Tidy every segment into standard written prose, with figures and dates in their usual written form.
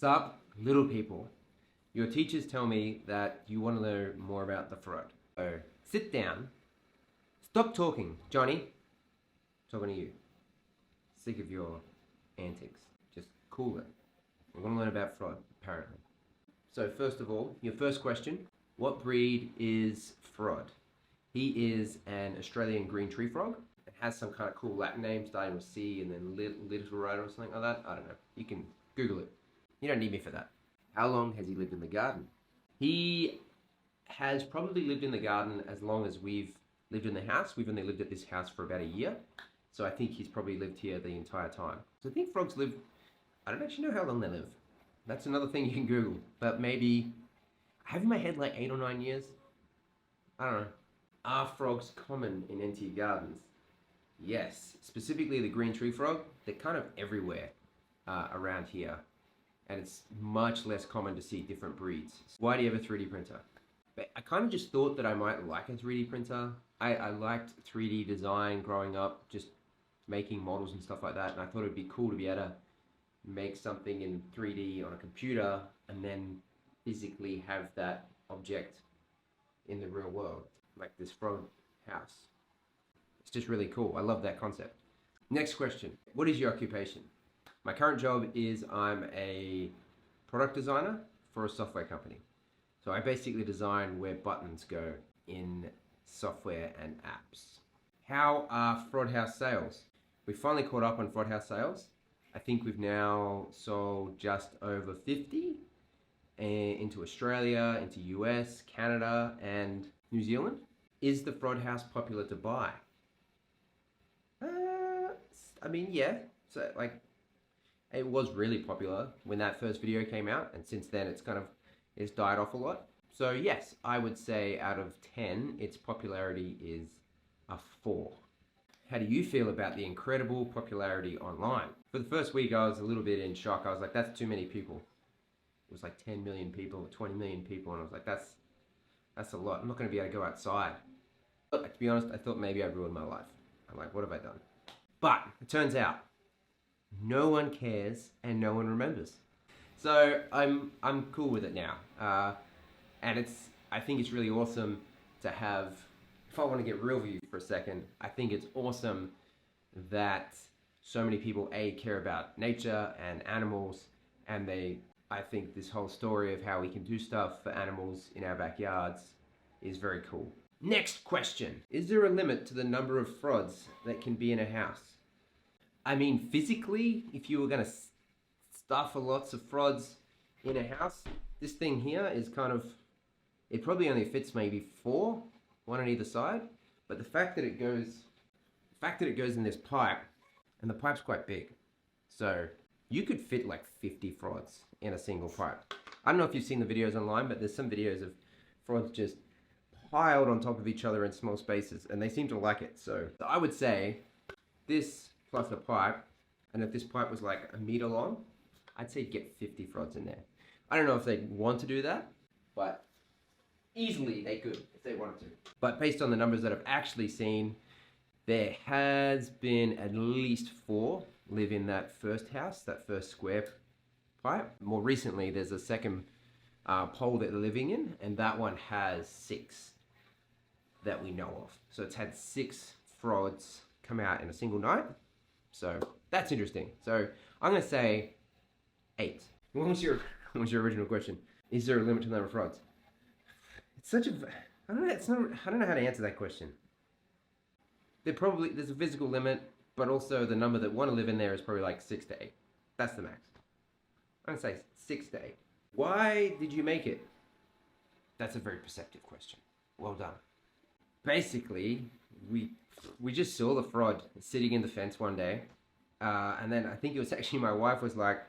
Sup, little people. Your teachers tell me that you want to know more about the Frod. So sit down. Stop talking, Johnny. Talking to you. Sick of your antics. Just cool it. We're going to learn about Frod, apparently. So first of all, your first question. What breed is Frod? He is an Australian green tree frog. It has some kind of cool Latin name starting with C and then little rider or something like that. I don't know. You can Google it. You don't need me for that. How long has he lived in the garden? He has probably lived in the garden as long as we've lived in the house. We've only lived at this house for about a year. So I think he's probably lived here the entire time. So I think frogs live, I don't actually know how long they live. That's another thing you can Google. But maybe, I have in my head like 8 or 9 years. I don't know. Are frogs common in NT gardens? Yes, specifically the green tree frog. They're kind of everywhere around here. And it's much less common to see different breeds. Why do you have a 3D printer? But I kind of just thought that I might like a 3D printer. I liked 3D design growing up, just making models and stuff like that. And I thought it'd be cool to be able to make something in 3D on a computer and then physically have that object in the real world, like this FrodHouse. It's just really cool. I love that concept. Next question. What is your occupation? My current job is I'm a product designer for a software company. So I basically design where buttons go in software and apps. How are FrodHouse sales? We finally caught up on FrodHouse sales. I think we've now sold just over 50 into Australia, into US, Canada, and New Zealand. Is the FrodHouse popular to buy? I mean, yeah. So like, it was really popular when that first video came out, and since then it's died off a lot. So yes, I would say out of 10, its popularity is a 4. How do you feel about the incredible popularity online? For the first week, I was a little bit in shock. I was like, that's too many people. It was like 10 million people or 20 million people, and I was like, that's a lot. I'm not going to be able to go outside. But to be honest, I thought maybe I'd ruined my life. I'm like, what have I done? But it turns out, no one cares and no one remembers. So I'm cool with it now. And I think it's really awesome to have, if I want to get real with you for a second, I think it's awesome that so many people, care about nature and animals, and I think this whole story of how we can do stuff for animals in our backyards is very cool. Next question. Is there a limit to the number of frods that can be in a house? I mean, physically, if you were going to stuff lots of frods in a house, this thing here is it probably only fits maybe 4, one on either side. But the fact that it goes in this pipe, and the pipe's quite big, so you could fit like 50 frods in a single pipe. I don't know if you've seen the videos online, but there's some videos of frods just piled on top of each other in small spaces, and they seem to like it. So I would say this plus a pipe, and if this pipe was like a meter long, I'd say get 50 frods in there. I don't know if they'd want to do that, but easily they could if they wanted to. But based on the numbers that I've actually seen, there has been at least 4 live in that first house, that first square pipe. More recently, there's a second pole that they're living in, and that one has 6 that we know of. So it's had 6 frods come out in a single night. So that's interesting. So I'm going to say 8. What was your original question? Is there a limit to the number of frods? It's such a, I don't know how to answer that question. There's a physical limit, but also the number that want to live in there is probably like 6 to 8. That's the max. I'm going to say 6 to 8. Why did you make it? That's a very perceptive question. Well done. Basically, we just saw the frod sitting in the fence one day, and then I think it was actually my wife was like,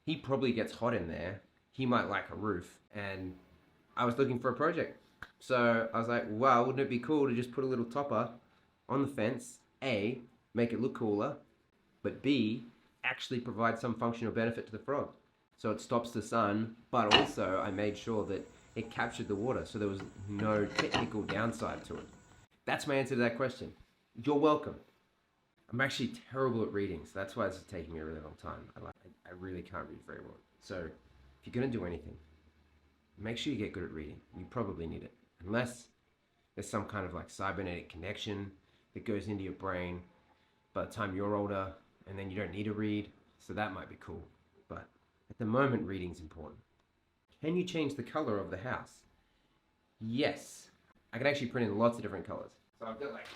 he probably gets hot in there. He might like a roof, and I was looking for a project. So I was like, wow, wouldn't it be cool to just put a little topper on the fence, A, make it look cooler, but B, actually provide some functional benefit to the frog. So it stops the sun, but also I made sure that it captured the water, so there was no technical downside to it. That's my answer to that question. You're welcome. I'm actually terrible at reading, so that's why this is taking me a really long time. I really can't read very well. So if you're going to do anything, make sure you get good at reading. You probably need it. Unless there's some kind of like cybernetic connection that goes into your brain by the time you're older, and then you don't need to read. So that might be cool. But at the moment, reading's important. Can you change the color of the house? Yes. I can actually print in lots of different colors. So I've got like,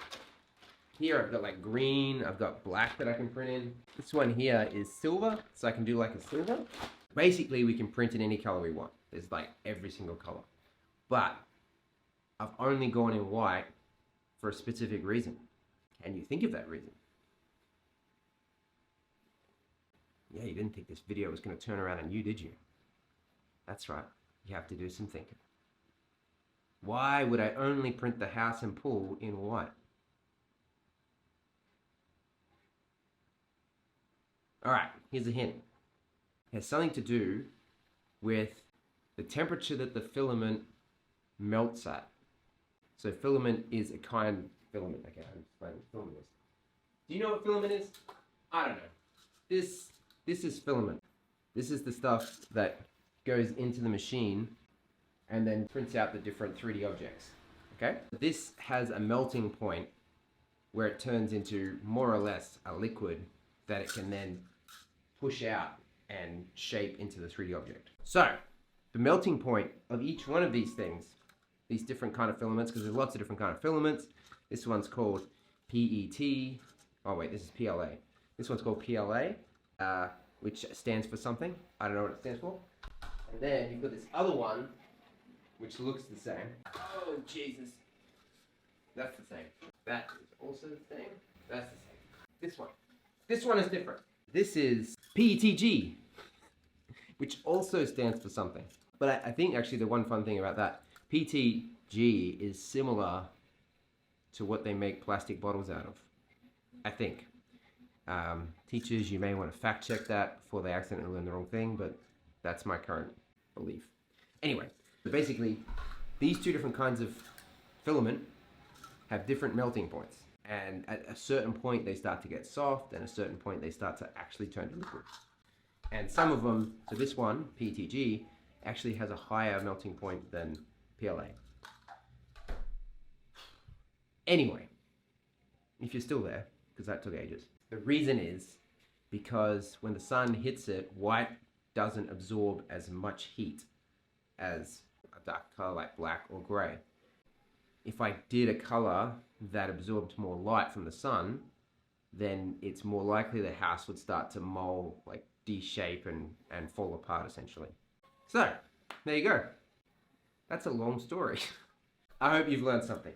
here I've got like green, I've got black that I can print in. This one here is silver, so I can do like a silver. Basically, we can print in any color we want. There's like every single color. But I've only gone in white for a specific reason. Can you think of that reason? Yeah, you didn't think this video was going to turn around on you, did you? That's right. You have to do some thinking. Why would I only print the house and pool in white? Alright, here's a hint. It has something to do with the temperature that the filament melts at. So filament is a kind of filament. Okay, I'm explaining what filament is. Do you know what filament is? I don't know. This is filament. This is the stuff that goes into the machine and then prints out the different 3D objects. Okay? This has a melting point where it turns into more or less a liquid that it can then push out and shape into the 3D object. So, the melting point of each one of these things, these different kind of filaments, because there's lots of different kind of filaments. This one's called PET. Oh wait, this is PLA. This one's called PLA, which stands for something. I don't know what it stands for. And then you've got this other one, which looks the same. Oh, Jesus. That's the same. That is also the same. That's the same. This one. This one is different. This is PETG, which also stands for something. But I think actually the one fun thing about that, PETG is similar to what they make plastic bottles out of, I think. Teachers, you may want to fact check that before they accidentally learn the wrong thing, but that's my current belief. Anyway, so basically, these two different kinds of filament have different melting points. And at a certain point, they start to get soft, and at a certain point, they start to actually turn to liquid. And some of them, so this one, PETG, actually has a higher melting point than PLA. Anyway, if you're still there, because that took ages, the reason is because when the sun hits it, white doesn't absorb as much heat as a dark color like black or gray. If I did a color that absorbed more light from the sun, then it's more likely the house would start to mold, like de-shape and fall apart essentially. So, there you go. That's a long story. I hope you've learned something.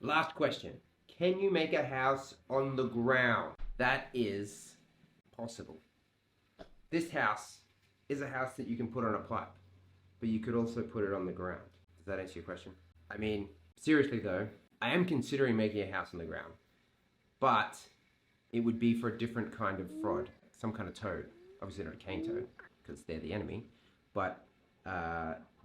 Last question. Can you make a house on the ground? That is possible. This house is a house that you can put on a pipe, but you could also put it on the ground. Does that answer your question? I mean, seriously though, I am considering making a house on the ground, but it would be for a different kind of frod, some kind of toad. Obviously not a cane toad, because they're the enemy, but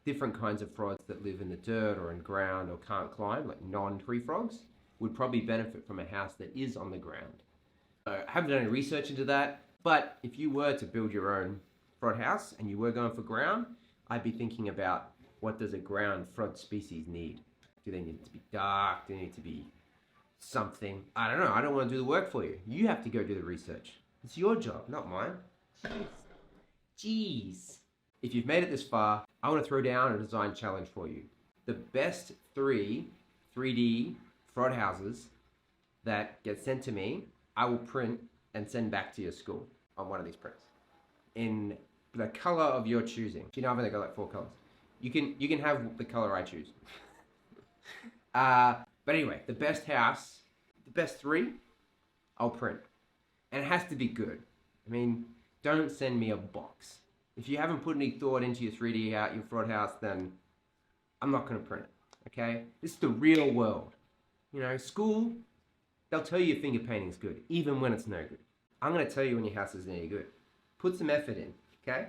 different kinds of frogs that live in the dirt or in ground or can't climb, like non-tree frogs, would probably benefit from a house that is on the ground. I haven't done any research into that, but if you were to build your own frod house and you were going for ground, I'd be thinking about what does a ground frod species need? Do they need it to be dark? Do they need to be something? I don't know. I don't want to do the work for you. You have to go do the research. It's your job, not mine. Jeez. If you've made it this far, I want to throw down a design challenge for you. The best 3D frod houses that get sent to me, I will print and send back to your school on one of these prints in the color of your choosing. You know, I've only got like 4 colors. You can have the color I choose. But anyway, the best house, the best 3, I'll print. And it has to be good. I mean, don't send me a box. If you haven't put any thought into your 3D out, your frod house, then I'm not going to print it. Okay? This is the real world. You know, school, they'll tell you your finger painting's good, even when it's no good. I'm going to tell you when your house isn't any good. Put some effort in, okay?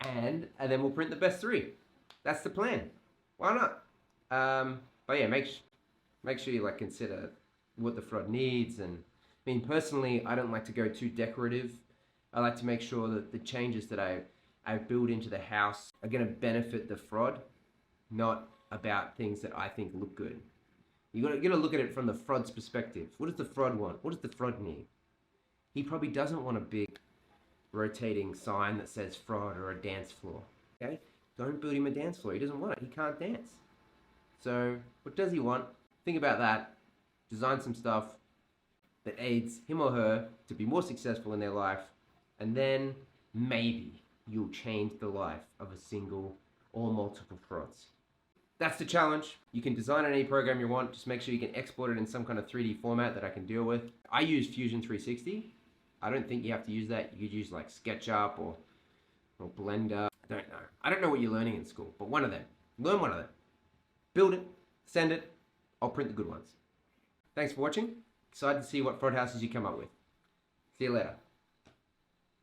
and then we'll print the best 3. That's the plan. Why not? But yeah, make sure you like consider what the frod needs. And I mean, personally, I don't like to go too decorative. I like to make sure that the changes that I build into the house are going to benefit the fraud, not about things that I think look good. You got to look at it from the fraud's perspective. What does the fraud want? What does the fraud need? He probably doesn't want a big rotating sign that says fraud or a dance floor. Okay? Don't build him a dance floor. He doesn't want it. He can't dance. So what does he want? Think about that. Design some stuff that aids him or her to be more successful in their life, and then maybe you'll change the life of a single or multiple frauds. That's the challenge. You can design any program you want. Just make sure you can export it in some kind of 3D format that I can deal with. I use Fusion 360. I don't think you have to use that. You could use like SketchUp or Blender. I don't know what you're learning in school, but one of them. Learn one of them. Build it, send it. I'll print the good ones. Thanks for watching. Excited to see what fraud houses you come up with. See you later.